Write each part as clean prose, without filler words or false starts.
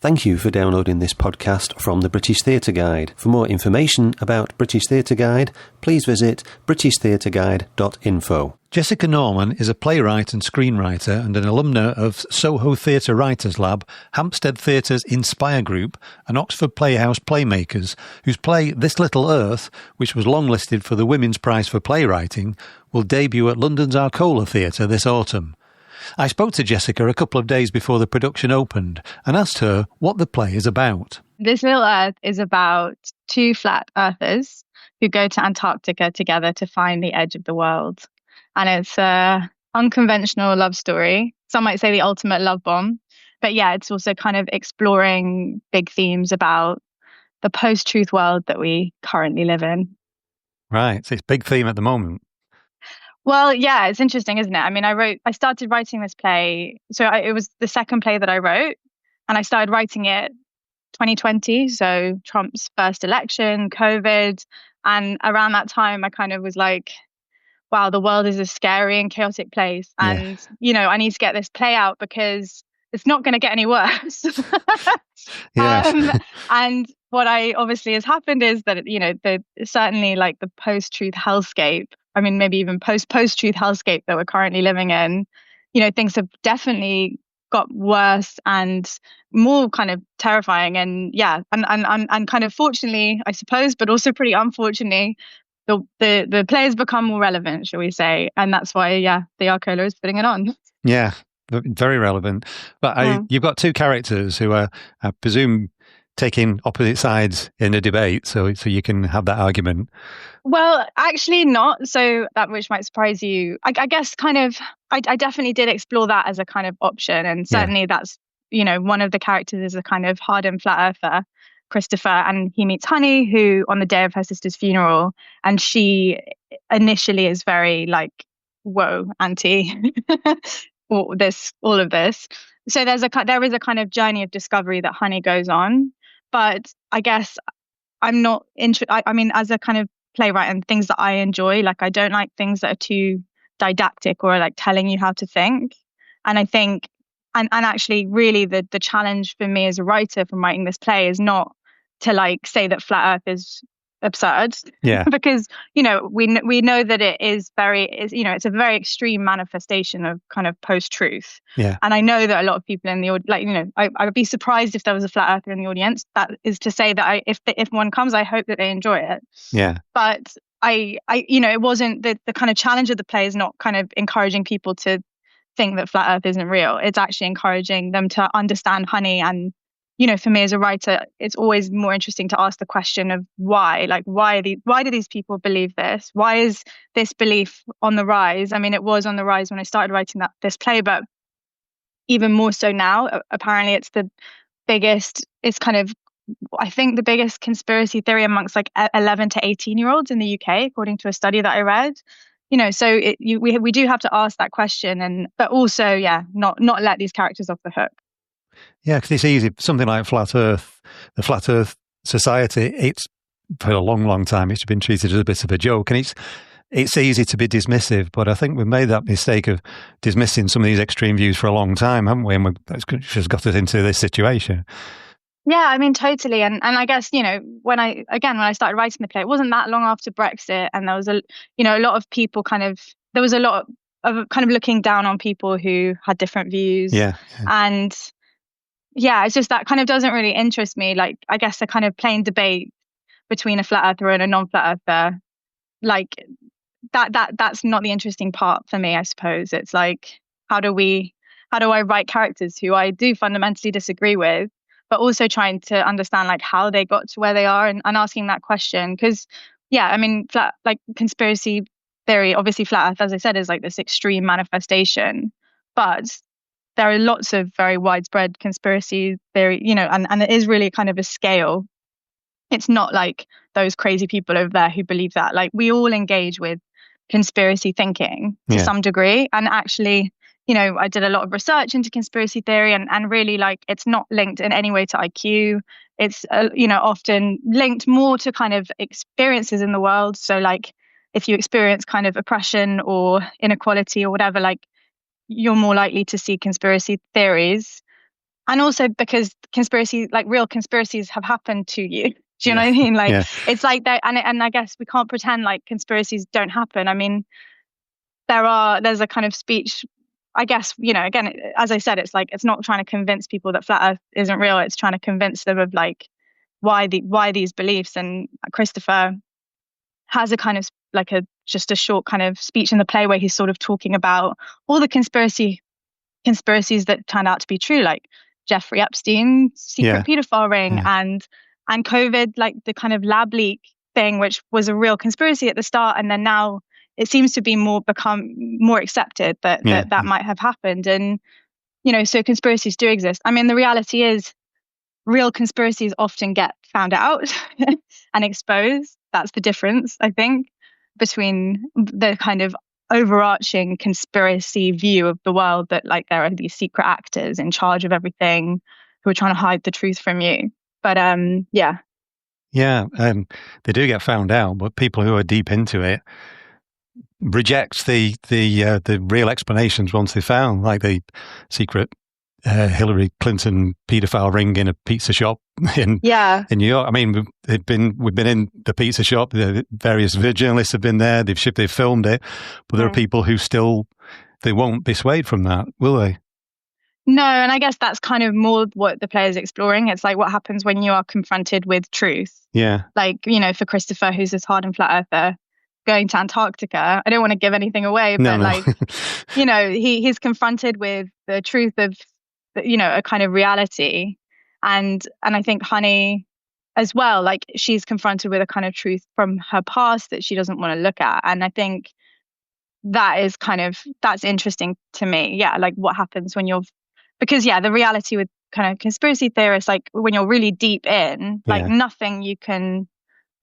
Thank you for downloading this podcast from the British Theatre Guide. For more information about British Theatre Guide, please visit britishtheatreguide.info. Jessica Norman is a playwright and screenwriter and an alumna of Soho Theatre Writers Lab, Hampstead Theatre's Inspire Group and Oxford Playhouse Playmakers, whose play This Little Earth, which was longlisted for the Women's Prize for Playwriting, will debut at London's Arcola Theatre this autumn. I spoke to Jessica a couple of days before the production opened and asked her what the play is about. This Little Earth is about two flat earthers who go to Antarctica together to find the edge of the world. And it's an unconventional love story. Some might say the ultimate love bomb. But yeah, it's also kind of exploring big themes about the post-truth world that we currently live in. Right. So it's a big theme at the moment. Well, yeah, it's interesting, isn't it? I mean, I started writing this play. So it was the second play that I wrote, and I started writing it 2020. So Trump's first election, COVID. And around that time, I kind of was like, wow, the world is a scary and chaotic place. And, I need to get this play out because it's not going to get any worse. And what obviously has happened is that, certainly like the post-truth hellscape, I mean, maybe even post-truth hellscape that we're currently living in, things have definitely got worse and more kind of terrifying. And and kind of fortunately, I suppose, but also pretty unfortunately, the players become more relevant, shall we say. And that's why, the Arcola is putting it on. Yeah, very relevant. But you've got two characters who are, I presume, taking opposite sides in a debate, so you can have that argument. Well, actually not. So that, which might surprise you, I guess kind of, I definitely did explore that as a kind of option. And certainly that's, one of the characters is a kind of hardened flat earther, Christopher, and he meets Honey, who on the day of her sister's funeral, and she initially is very like, whoa, anti all of this. So there is a kind of journey of discovery that Honey goes on. But I guess I'm not I mean, as a kind of playwright and things that I enjoy, like I don't like things that are too didactic or like telling you how to think. And I think, and actually really the challenge for me as a writer from writing this play is not to like say that flat Earth is absurd. Yeah. Because, we know that it is it's a very extreme manifestation of kind of post-truth. Yeah. And I know that a lot of people in the audience, I would be surprised if there was a flat earther in the audience. That is to say that if one comes, I hope that they enjoy it. Yeah. But it wasn't the kind of challenge of the play is not kind of encouraging people to think that flat Earth isn't real. It's actually encouraging them to understand Honey. And for me as a writer, it's always more interesting to ask the question of why. Like, why do these people believe this? Why is this belief on the rise? I mean, it was on the rise when I started writing this play, but even more so now. Apparently, it's the biggest. It's kind of, I think, the biggest conspiracy theory amongst like 11 to 18-year-olds in the UK, according to a study that I read. So we do have to ask that question, but also, not let these characters off the hook. Yeah, because it's easy. Something like Flat Earth, the Flat Earth Society, it's for a long, long time, it's been treated as a bit of a joke. And it's easy to be dismissive, but I think we've made that mistake of dismissing some of these extreme views for a long time, haven't we? And that's just got us into this situation. Yeah, I mean, totally. And I guess, when I started writing the play, it wasn't that long after Brexit. And there was a lot of people there was a lot of kind of looking down on people who had different views. Yeah. And yeah, it's just that kind of doesn't really interest me. Like, I guess a kind of plain debate between a flat earther and a non-flat earther, like that's not the interesting part for me, I suppose. It's like, how do I write characters who I do fundamentally disagree with, but also trying to understand like how they got to where they are and asking that question. Because I mean, conspiracy theory, obviously flat earth, as I said, is like this extreme manifestation, but there are lots of very widespread conspiracy theory, and it is really kind of a scale. It's not like those crazy people over there who believe that. Like, we all engage with conspiracy thinking to some degree. And actually, I did a lot of research into conspiracy theory and really like it's not linked in any way to IQ. It's, often linked more to kind of experiences in the world. So like if you experience kind of oppression or inequality or whatever, like you're more likely to see conspiracy theories. And also because real conspiracies have happened to you. Do you know what I mean? Like, it's like that. And I guess we can't pretend like conspiracies don't happen. I mean, there's a kind of speech, I guess, again, as I said, it's like, it's not trying to convince people that flat earth isn't real. It's trying to convince them of like, why these beliefs. And Christopher has a kind of like just a short kind of speech in the play where he's sort of talking about all the conspiracies that turned out to be true, like Jeffrey Epstein's secret pedophile ring and COVID, like the kind of lab leak thing, which was a real conspiracy at the start, and then now it seems to be become more accepted that might have happened. And so conspiracies do exist. I mean, the reality is real conspiracies often get found out and exposed. That's the difference, I think, between the kind of overarching conspiracy view of the world that like there are these secret actors in charge of everything who are trying to hide the truth from you. But they do get found out, but people who are deep into it reject the real explanations once they're found, like the secret Hillary Clinton paedophile ring in a pizza shop in New York. I mean, we've been in the pizza shop. Various journalists have been there. They've filmed it, but there are people who they won't be swayed from that, will they? No, and I guess that's kind of more what the play is exploring. It's like what happens when you are confronted with truth. Yeah. Like, for Christopher, who's this hardened flat earther, going to Antarctica. I don't want to give anything away, but like, he's confronted with the truth of, a kind of reality. And I think Honey as well, like she's confronted with a kind of truth from her past that she doesn't want to look at. And I think that's interesting to me. Yeah. Like what happens when because the reality with kind of conspiracy theorists, like when you're really deep in, like nothing you can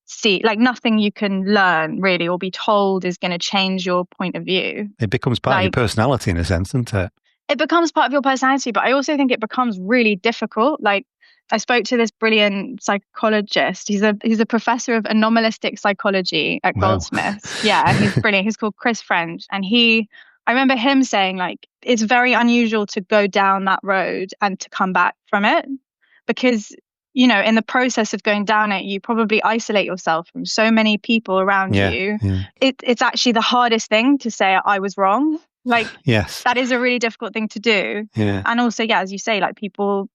see, like nothing you can learn really or be told is going to change your point of view. It becomes part of your personality in a sense, doesn't it? It becomes part of your personality, but I also think it becomes really difficult. Like I spoke to this brilliant psychologist. He's a professor of anomalistic psychology at Goldsmiths. Yeah, he's brilliant. He's called Chris French. And I remember him saying like, it's very unusual to go down that road and to come back from it because, in the process of going down it, you probably isolate yourself from so many people around you. Yeah. It's actually the hardest thing to say, I was wrong. Like, that is a really difficult thing to do. Yeah. And also, as you say, like people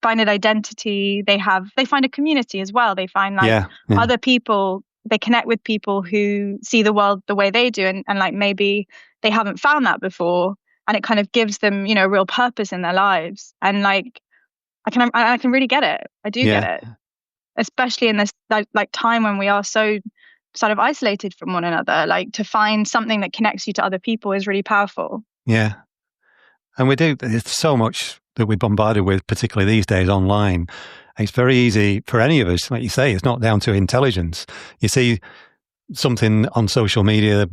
find an identity. They find a community as well. They find like other people, they connect with people who see the world the way they do. And like maybe they haven't found that before. And it kind of gives them, real purpose in their lives. And like, I can really get it. I do get it. Especially in this like time when we are so sort of isolated from one another, like to find something that connects you to other people is really powerful. Yeah. And there's so much that we're bombarded with, particularly these days online. It's very easy for any of us, like you say, it's not down to intelligence. You see something on social media,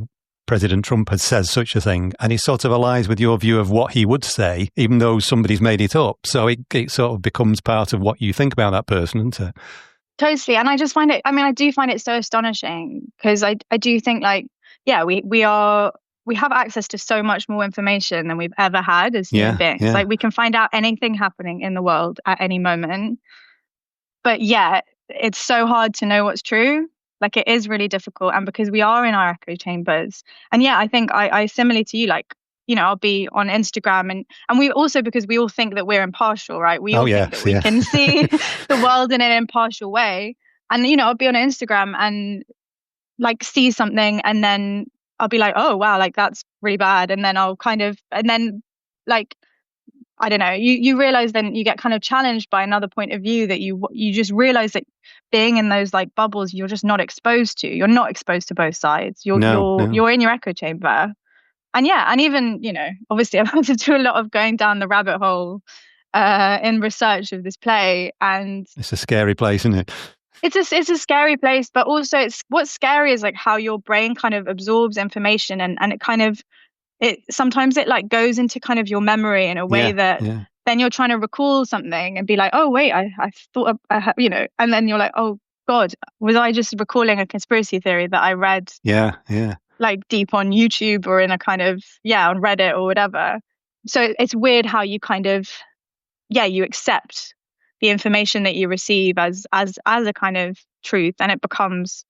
President Trump has said such a thing, and it sort of aligns with your view of what he would say, even though somebody's made it up. So it sort of becomes part of what you think about that person, isn't it? Totally. And I just find it, I do find it so astonishing because I do think like, we have access to so much more information than we've ever had as human beings. Like we can find out anything happening in the world at any moment. But it's so hard to know what's true. Like it is really difficult. And because we are in our echo chambers. And I think I similarly to you, like, I'll be on Instagram and we also, because we all think that we're impartial, right? We all think that we can see the world in an impartial way. And, I'll be on Instagram and like see something and then I'll be like, oh, wow, like that's really bad. And then like, I don't know, you realize then you get kind of challenged by another point of view that you just realize that being in those like bubbles, you're just not exposed to. You're not exposed to both sides. You're in your echo chamber. And and even, obviously I've had to do a lot of going down the rabbit hole in research of this play. And it's a scary place, isn't it? It's a scary place, but also what's scary is like how your brain kind of absorbs information and it kind of, sometimes it like goes into kind of your memory in a way that then you're trying to recall something and be like, oh wait, I thought, and then you're like, oh God, was I just recalling a conspiracy theory that I read? Like deep on YouTube or in a kind of, on Reddit or whatever. So it's weird how you kind of, you accept the information that you receive as a kind of truth, and it becomes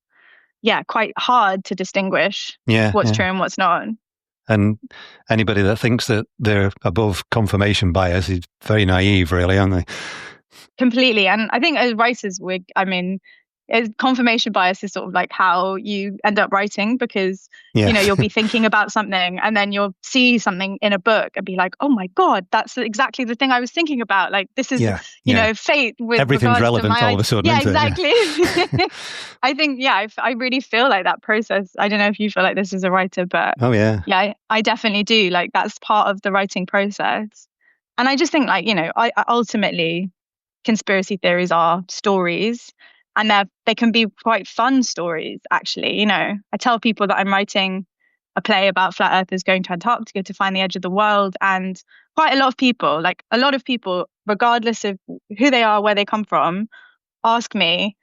quite hard to distinguish what's true and what's not. And anybody that thinks that they're above confirmation bias is very naive, really, aren't they? Completely. And I think as writers, confirmation bias is sort of like how you end up writing, because you'll be thinking about something and then you'll see something in a book and be like, oh my God, that's exactly the thing I was thinking about. Like, this is fate with everything's relevant all of a sudden. Yeah, exactly. I think I really feel like that process. I don't know if you feel like this as a writer, but I definitely do. Like, that's part of the writing process. And I just think, like, I ultimately, conspiracy theories are stories. And they can be quite fun stories, actually. I tell people that I'm writing a play about flat earthers going to Antarctica to find the edge of the world. And quite a lot of people, regardless of who they are, where they come from, ask me,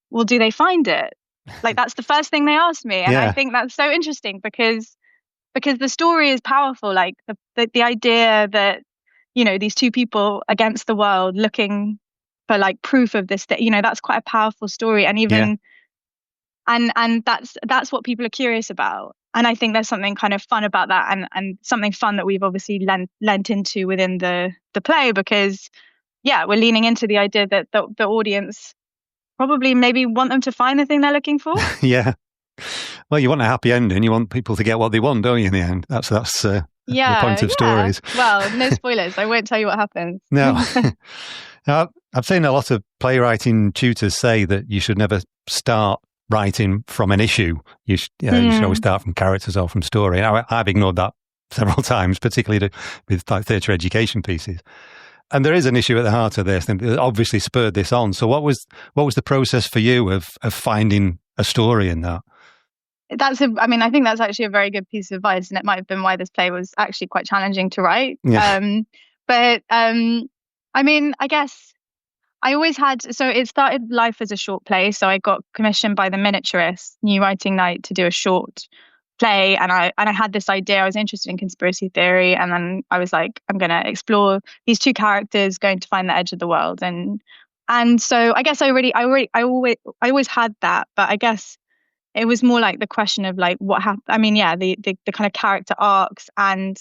well, do they find it? Like, that's the first thing they ask me. And I think that's so interesting because the story is powerful. Like, the idea that, these two people against the world looking for like proof of this, that's quite a powerful story. And even and that's what people are curious about. And I think there's something kind of fun about that, and something fun that we've obviously lent into within the play, because we're leaning into the idea that the audience probably maybe want them to find the thing they're looking for. Well, you want a happy ending. You want people to get what they want, don't you, in the end? That's the point of stories. Well, no spoilers. I won't tell you what happens. No. Now, I've seen a lot of playwriting tutors say that you should never start writing from an issue. You should always start from characters or from story. And I've ignored that several times, particularly with like theatre education pieces. And there is an issue at the heart of this, and it obviously spurred this on. So what was the process for you of finding a story in that? I think that's actually a very good piece of advice, and it might have been why this play was actually quite challenging to write. I guess I always had, so it started life as a short play. So I got commissioned by the Miniaturist New Writing Night to do a short play. And I had this idea. I was interested in conspiracy theory. And then I was like, I'm going to explore these two characters going to find the edge of the world. And so I guess I always had that, but I guess it was more like the question of like what happened. I mean, the kind of character arcs and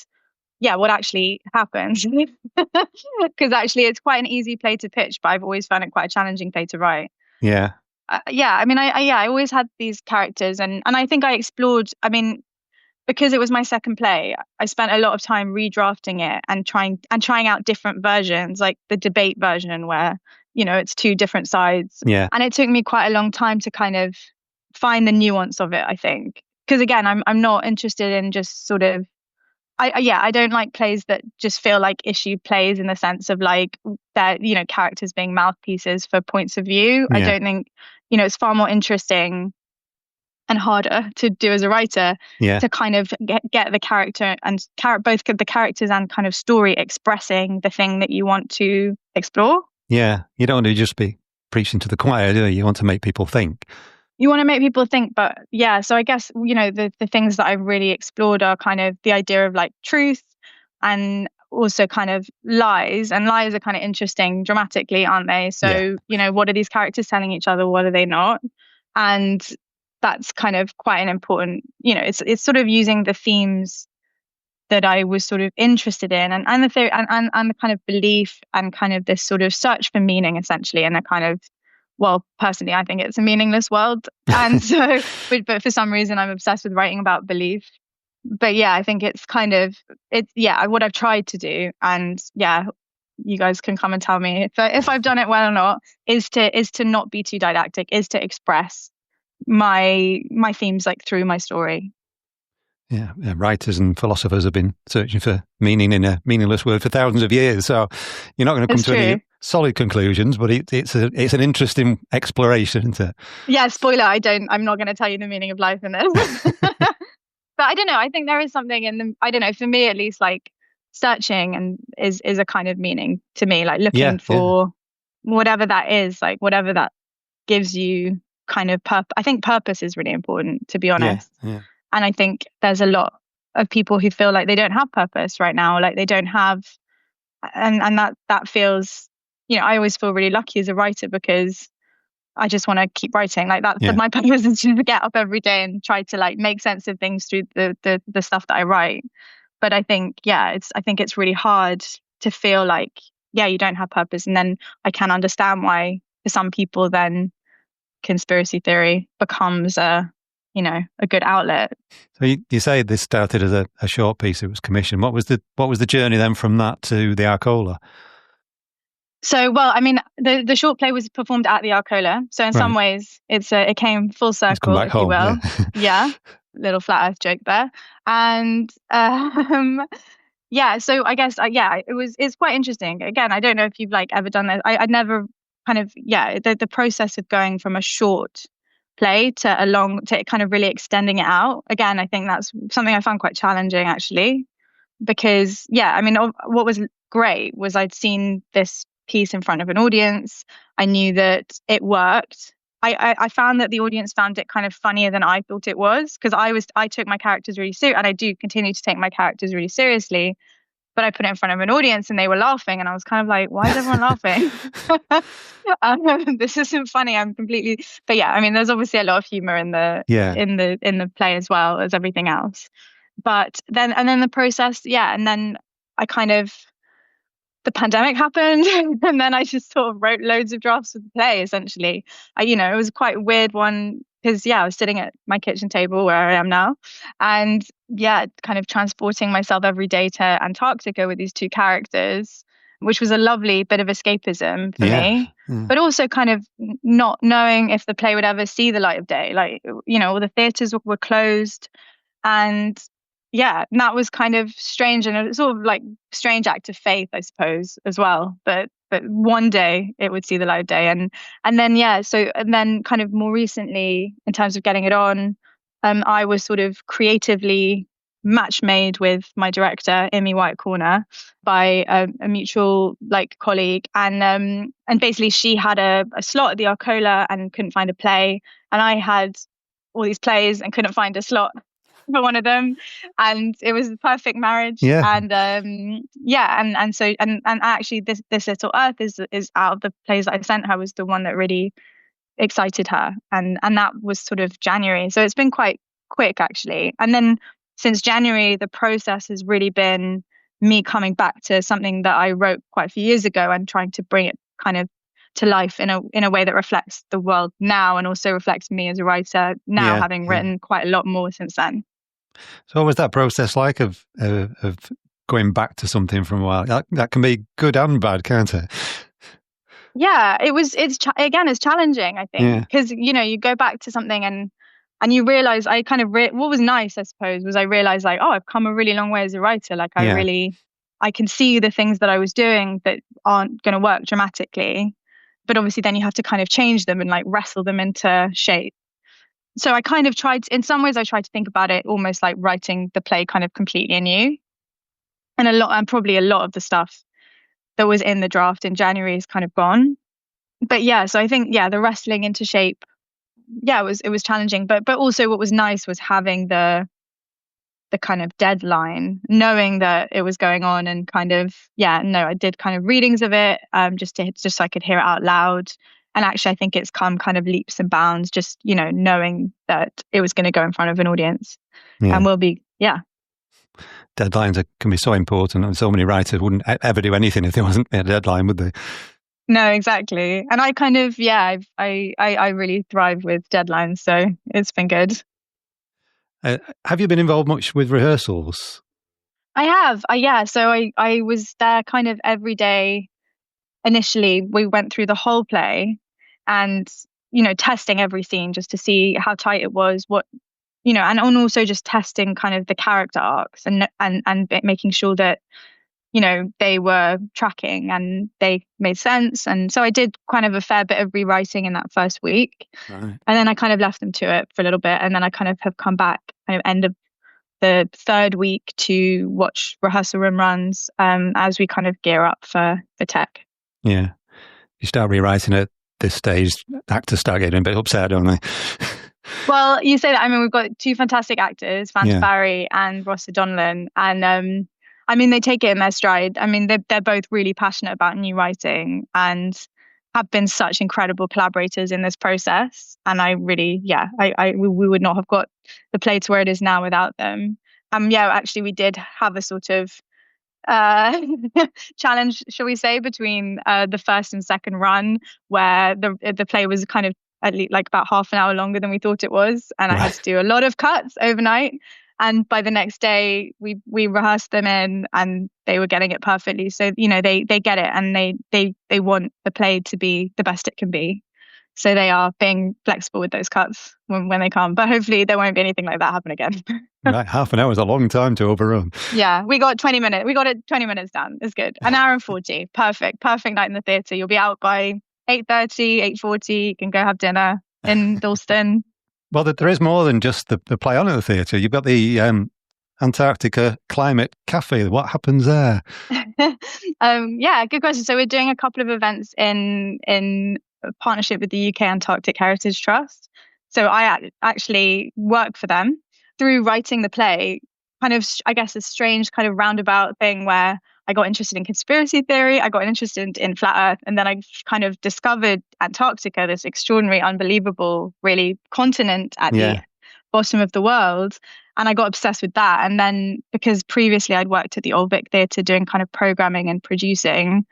what actually happens. Because actually it's quite an easy play to pitch, but I've always found it quite a challenging play to write. I always had these characters, and I think I explored, because it was my second play, I spent a lot of time redrafting it and trying out different versions, like the debate version where, it's two different sides. And it took me quite a long time to kind of find the nuance of it, I think. Because again, I'm not interested in just sort of, I don't like plays that just feel like issue plays in the sense of like that, characters being mouthpieces for points of view. I don't think, it's far more interesting and harder to do as a writer to kind of get the character and both the characters and kind of story expressing the thing that you want to explore. Yeah, you don't want to just be preaching to the choir, do you? You want to make people think. You want to make people think, but so I guess, the things that I've really explored are kind of the idea of like truth and also kind of lies. And lies are kind of interesting dramatically, aren't they? So, what are these characters telling each other? What are they not? And that's kind of quite an important, it's sort of using the themes that I was sort of interested in and the theory and the kind of belief and kind of this sort of search for meaning essentially, and a kind of, well, personally, I think it's a meaningless world. And so, but for some reason, I'm obsessed with writing about belief. But I think it's kind of, what I've tried to do. And you guys can come and tell me if I've done it well or not, is to not be too didactic, is to express my themes like through my story. Yeah, writers and philosophers have been searching for meaning in a meaningless world for thousands of years. So you're not going to come to any solid conclusions, but it's an interesting exploration, isn't it? Yeah, spoiler, I'm not going to tell you the meaning of life in this. But I don't know, I think there is something in them, I don't know, for me at least, like searching and is a kind of meaning to me, like looking for whatever that is, like whatever that gives you kind of purpose. I think purpose is really important, to be honest. And I think there's a lot of people who feel like they don't have purpose right now, like they don't have and that feels, I always feel really lucky as a writer because I just want to keep writing. Like that, my purpose is to get up every day and try to like make sense of things through the stuff that I write. But I think, I think it's really hard to feel like, you don't have purpose. And then I can understand why for some people then conspiracy theory becomes a good outlet. So you say this started as a short piece. It was commissioned. What was the journey then from that to the Arcola? So, well, I mean, the short play was performed at the Arcola. So in some ways, it came full circle, if you will. Yeah. Little flat earth joke there. And so I guess, it's quite interesting. Again, I don't know if you've like ever done this. I'd never kind of, the process of going from a short play to kind of really extending it out. Again, I think that's something I found quite challenging actually, because, what was great was I'd seen this piece in front of an audience. I knew that it worked. I found that the audience found it kind of funnier than I thought it was, because I took my characters really seriously, and I do continue to take my characters really seriously, but I put it in front of an audience and they were laughing, and I was kind of like, why is everyone laughing? This isn't funny. I'm completely, but there's obviously a lot of humor in the play as well as everything else. But then the process, and then I kind of, the pandemic happened, and then I just sort of wrote loads of drafts of the play, essentially. It was quite a weird one, because, I was sitting at my kitchen table where I am now, and, kind of transporting myself every day to Antarctica with these two characters, which was a lovely bit of escapism for me, but also kind of not knowing if the play would ever see the light of day. Like, all the theatres were closed, and and that was kind of strange, and it was sort of like strange act of faith, I suppose, as well. But one day it would see the light of day, and then kind of more recently, in terms of getting it on, I was sort of creatively match made with my director, Amy White-Corner, by a mutual colleague, and basically she had a slot at the Arcola and couldn't find a play, and I had all these plays and couldn't find a slot for one of them, and it was the perfect marriage. And actually this Little Earth is out of the plays that I sent her, was the one that really excited her, and that was sort of January, so it's been quite quick actually. And then since January, the process has really been me coming back to something that I wrote quite a few years ago and trying to bring it kind of to life in a way that reflects the world now, and also reflects me as a writer now, having written quite a lot more since then. So what was that process like of going back to something from a while? That can be good and bad, can't it? Yeah, it's challenging, I think, because, you go back to something and you realize, I kind of, what was nice, I suppose, was I realized like, I've come a really long way as a writer. Like I can see the things that I was doing that aren't going to work dramatically, but obviously then you have to kind of change them and like wrestle them into shape. So I kind of in some ways I tried to think about it almost like writing the play kind of completely anew. And probably a lot of the stuff that was in the draft in January is kind of gone. But so I think, the wrestling into shape, it was challenging. But also what was nice was having the kind of deadline, knowing that it was going on, and kind of, I did kind of readings of it, just so I could hear it out loud. And actually, I think it's come kind of leaps and bounds, just, knowing that it was going to go in front of an audience and will be, Deadlines can be so important, and so many writers wouldn't ever do anything if there wasn't a deadline, would they? No, exactly. And I kind of, I really thrive with deadlines, so it's been good. Have you been involved much with rehearsals? I have, so I was there kind of every day. Initially, we went through the whole play and, testing every scene just to see how tight it was, and also just testing kind of the character arcs and making sure that, they were tracking and they made sense. And so I did kind of a fair bit of rewriting in that first week. Right. And then I kind of left them to it for a little bit. And then I kind of have come back kind of end of the third week to watch rehearsal room runs as we kind of gear up for the tech. Yeah. You start rewriting at this stage, actors start getting a bit upset, don't they? Well, you say that. I mean, we've got two fantastic actors, Fanta Barry and Ross O'Donnell, and I mean, they take it in their stride. I mean, they're both really passionate about new writing and have been such incredible collaborators in this process. And I really, we would not have got the play to where it is now without them. Actually, we did have a sort of challenge, shall we say, between the first and second run, where the play was kind of at least like about half an hour longer than we thought it was, and I had to do a lot of cuts overnight. And by the next day, we rehearsed them in, and they were getting it perfectly. So they get it, and they want the play to be the best it can be. So they are being flexible with those cuts when they come. But hopefully there won't be anything like that happen again. Right, half an hour is a long time to overrun. Yeah, we got 20 minutes. We got it 20 minutes down. It's good. An hour and 40. Perfect night in the theatre. You'll be out by 8:30, 8:40. You can go have dinner in Dalston. Well, there is more than just the play on at the theatre. You've got the Antarctica Climate Café. What happens there? Good question. So we're doing a couple of events in partnership with the UK Antarctic Heritage Trust. So I actually work for them through writing the play. Kind of, I guess, a strange kind of roundabout thing where I got interested in conspiracy theory, I got interested in flat Earth, and then I kind of discovered Antarctica, this extraordinary, unbelievable, really continent at the bottom of the world. And I got obsessed with that. And then because previously I'd worked at the Old Vic Theatre doing kind of programming and producing,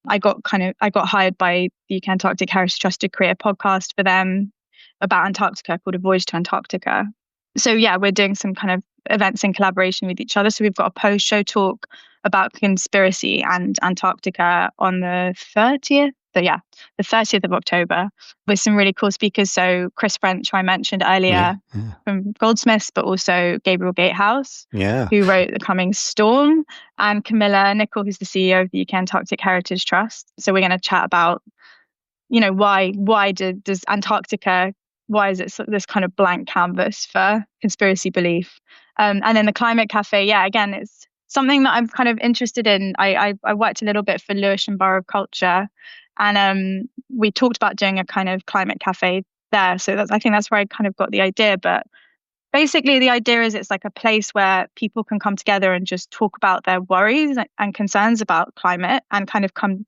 I got hired by the UK Antarctic Heritage Trust to create a podcast for them about Antarctica called A Voyage to Antarctica. So we're doing some kind of events in collaboration with each other. So we've got a post-show talk about conspiracy and Antarctica on the 30th. The 30th of October, with some really cool speakers. So Chris French, who I mentioned earlier from Goldsmiths, but also Gabriel Gatehouse, who wrote The Coming Storm, and Camilla Nichol, who's the CEO of the UK Antarctic Heritage Trust. So we're going to chat about, why does Antarctica, why is it this kind of blank canvas for conspiracy belief? And then the Climate Cafe, again, it's something that I'm kind of interested in. I worked a little bit for Lewisham Borough of Culture, and we talked about doing a kind of climate cafe there. So I think that's where I kind of got the idea. But basically the idea is it's like a place where people can come together and just talk about their worries and concerns about climate, and kind of come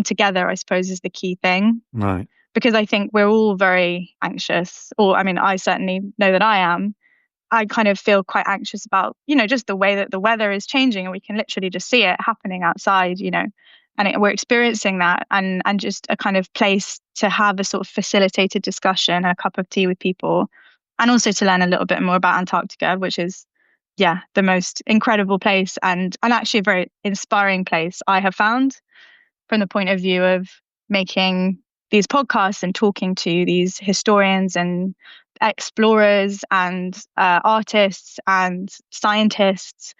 together, I suppose, is the key thing. Right. Because I think we're all very anxious, or I mean, I certainly know that I am. I kind of feel quite anxious about, just the way that the weather is changing, and we can literally just see it happening outside, and we're experiencing that, and just a kind of place to have a sort of facilitated discussion and a cup of tea with people, and also to learn a little bit more about Antarctica, which is, the most incredible place and actually a very inspiring place I have found from the point of view of making these podcasts and talking to these historians and explorers and artists and scientists.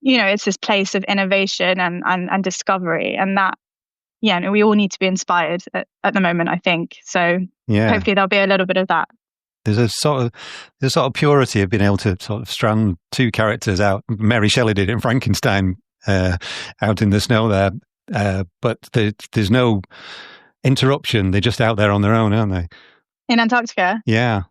It's this place of innovation and discovery, and that, we all need to be inspired at the moment, I think. So hopefully there'll be a little bit of that. There's a sort of purity of being able to sort of strand two characters out. Mary Shelley did it in Frankenstein, out in the snow there, but there's no interruption. They're just out there on their own, aren't they? In Antarctica? Yeah.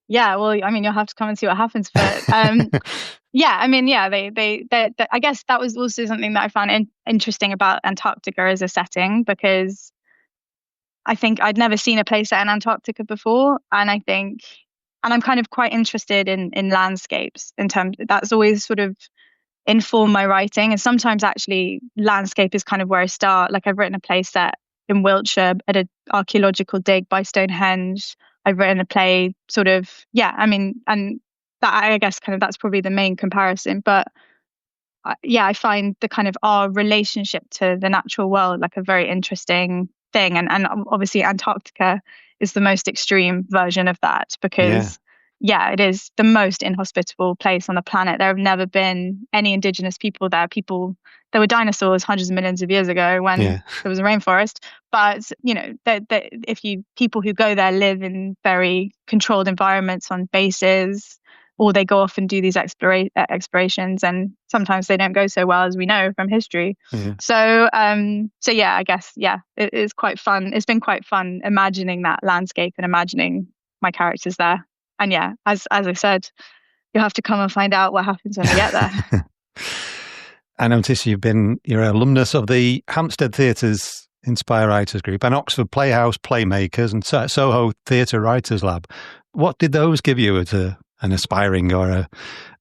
Yeah, well, I mean, you'll have to come and see what happens. But they I guess that was also something that I found interesting about Antarctica as a setting, because I think I'd never seen a place set in Antarctica before, and I'm kind of quite interested in landscapes. In terms, that's always sort of informed my writing, and sometimes actually landscape is kind of where I start. Like I've written a play set in Wiltshire at an archaeological dig by Stonehenge. I've written a play sort of, and that, I guess, kind of, that's probably the main comparison. But I find the kind of our relationship to the natural world like a very interesting thing. And obviously Antarctica is the most extreme version of that, because it is the most inhospitable place on the planet. There have never been any indigenous people there. There were dinosaurs hundreds of millions of years ago when there was a rainforest. But, people who go there live in very controlled environments on bases, or they go off and do these explorations, and sometimes they don't go so well, as we know from history. So I guess, it is quite fun. It's been quite fun imagining that landscape and imagining my characters there. And as I said, you'll have to come and find out what happens when we get there. I notice you're an alumnus of the Hampstead Theatre's Inspire Writers Group and Oxford Playhouse Playmakers and Soho Theatre Writers Lab. What did those give you as an aspiring or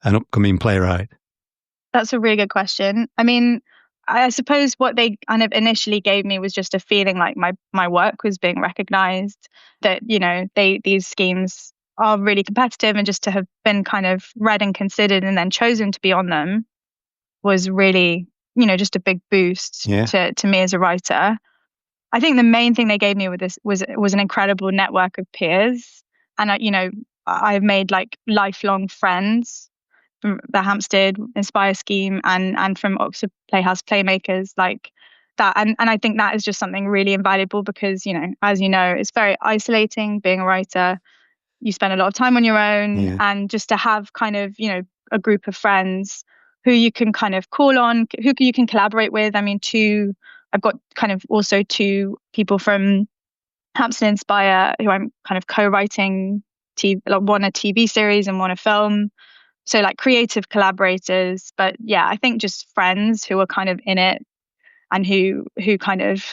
an upcoming playwright? That's a really good question. I mean, I suppose what they kind of initially gave me was just a feeling like my work was being recognised, that, these schemes are really competitive, and just to have been kind of read and considered and then chosen to be on them was really, just a big boost to me as a writer. I think the main thing they gave me with this was an incredible network of peers. And, I've made like lifelong friends from the Hampstead Inspire scheme and from Oxford Playhouse Playmakers, like that. And I think that is just something really invaluable because, as you know, it's very isolating being a writer. You spend a lot of time on your own, and just to have kind of, a group of friends who you can kind of call on, who you can collaborate with. I mean, I've got kind of also two people from Hampstead Inspire who I'm kind of co-writing, one a TV series and one a film. So like creative collaborators, but I think just friends who are kind of in it and who kind of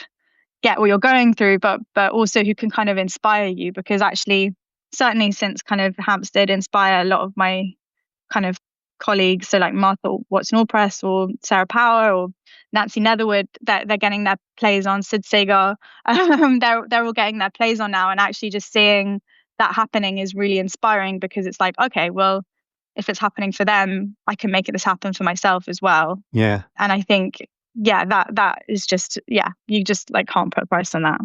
get what you're going through, but also who can kind of inspire you, because actually, certainly since kind of Hampstead Inspire, a lot of my kind of colleagues, so like Martha Watson-Allpress or Sarah Power or Nancy Netherwood, they're getting their plays on. Sid Sagar, they're all getting their plays on now, and actually just seeing that happening is really inspiring, because it's like, okay, well, if it's happening for them, I can make this happen for myself as well. Yeah. And I think, that is just, you just like can't put a price on that.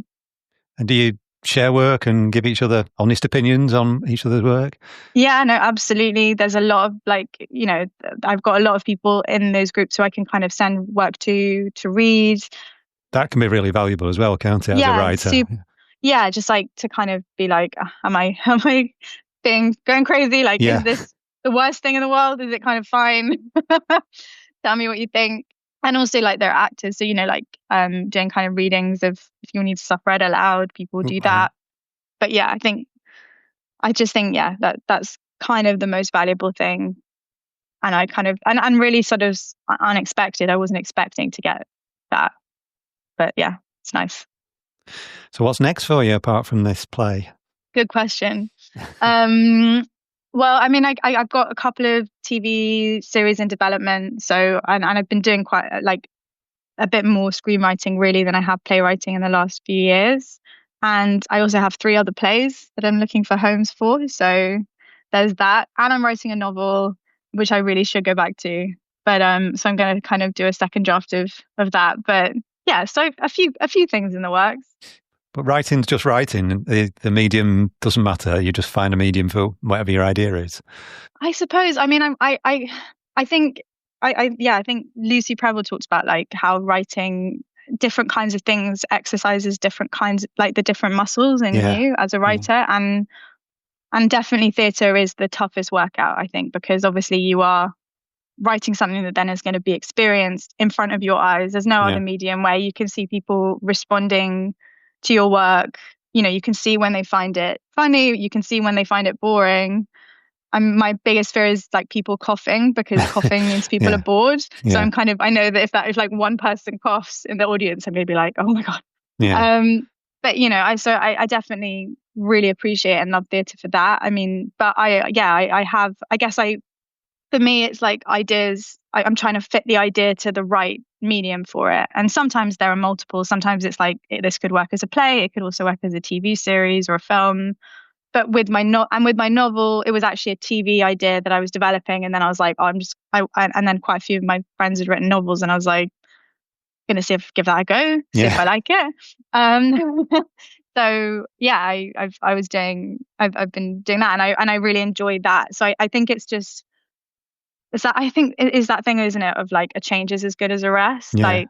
And do you share work and give each other honest opinions on each other's work? Yeah, no, absolutely. There's a lot of I've got a lot of people in those groups who I can kind of send work to read. That can be really valuable as well, can't it, as a writer? Just like to kind of be like, am I going crazy? Like, is this the worst thing in the world? Is it kind of fine? Tell me what you think. And also like they're actors, so doing kind of readings of if you need stuff read aloud, people do that. But I just think that's kind of the most valuable thing. And I kind of and really sort of unexpected. I wasn't expecting to get that, but it's nice. So what's next for you apart from this play? Good question. Well, I mean, I've got a couple of TV series in development, so and I've been doing quite a bit more screenwriting really than I have playwriting in the last few years. And I also have 3 other plays that I'm looking for homes for. So there's that, and I'm writing a novel, which I really should go back to. But so I'm going to kind of do a second draft of that. But so a few things in the works. But writing's just writing. The medium doesn't matter. You just find a medium for whatever your idea is. I suppose. I mean, I think Lucy Preble talks about like how writing different kinds of things exercises different kinds, like the different muscles in you as a writer, and definitely theatre is the toughest workout, I think, because obviously you are writing something that then is going to be experienced in front of your eyes. There's no other medium where you can see people responding to your work. You can see when they find it funny, you can see when they find it boring. My biggest fear is like people coughing, because coughing means people are bored. So I know that if like one person coughs in the audience, I'm going to be like, oh my God. But I definitely really appreciate and love theatre for that. I mean, but for me, it's like ideas. I'm trying to fit the idea to the right medium for it. And sometimes there are multiple. Sometimes it's like, this could work as a play. It could also work as a TV series or a film. But with my novel, it was actually a TV idea that I was developing. And then I was like, and then quite a few of my friends had written novels, and I was like, going to give that a go, see if I like it. So I've been doing that, and I really enjoyed that. So I think it's just, is that thing, isn't it, of like a change is as good as a rest. Like,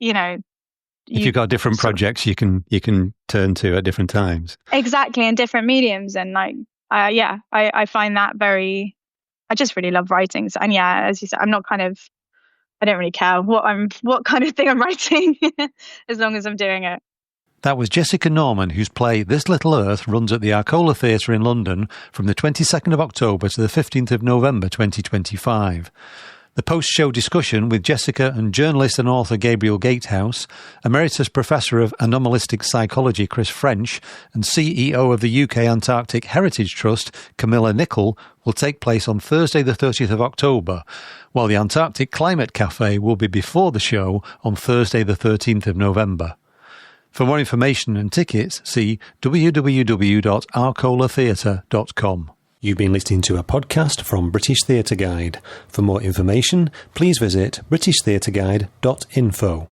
if you've got different projects you can turn to at different times. Exactly, in different mediums. And like, I find that I just really love writing. So, and as you said, I don't really care what kind of thing I'm writing as long as I'm doing it. That was Jessica Norman, whose play This Little Earth runs at the Arcola Theatre in London from the 22nd of October to the 15th of November 2025. The post-show discussion with Jessica and journalist and author Gabriel Gatehouse, Emeritus Professor of Anomalistic Psychology Chris French, and CEO of the UK Antarctic Heritage Trust Camilla Nichol will take place on Thursday the 30th of October, while the Antarctic Climate Café will be before the show on Thursday the 13th of November. For more information and tickets, see www.arcolatheatre.com. You've been listening to a podcast from British Theatre Guide. For more information, please visit britishtheatreguide.info.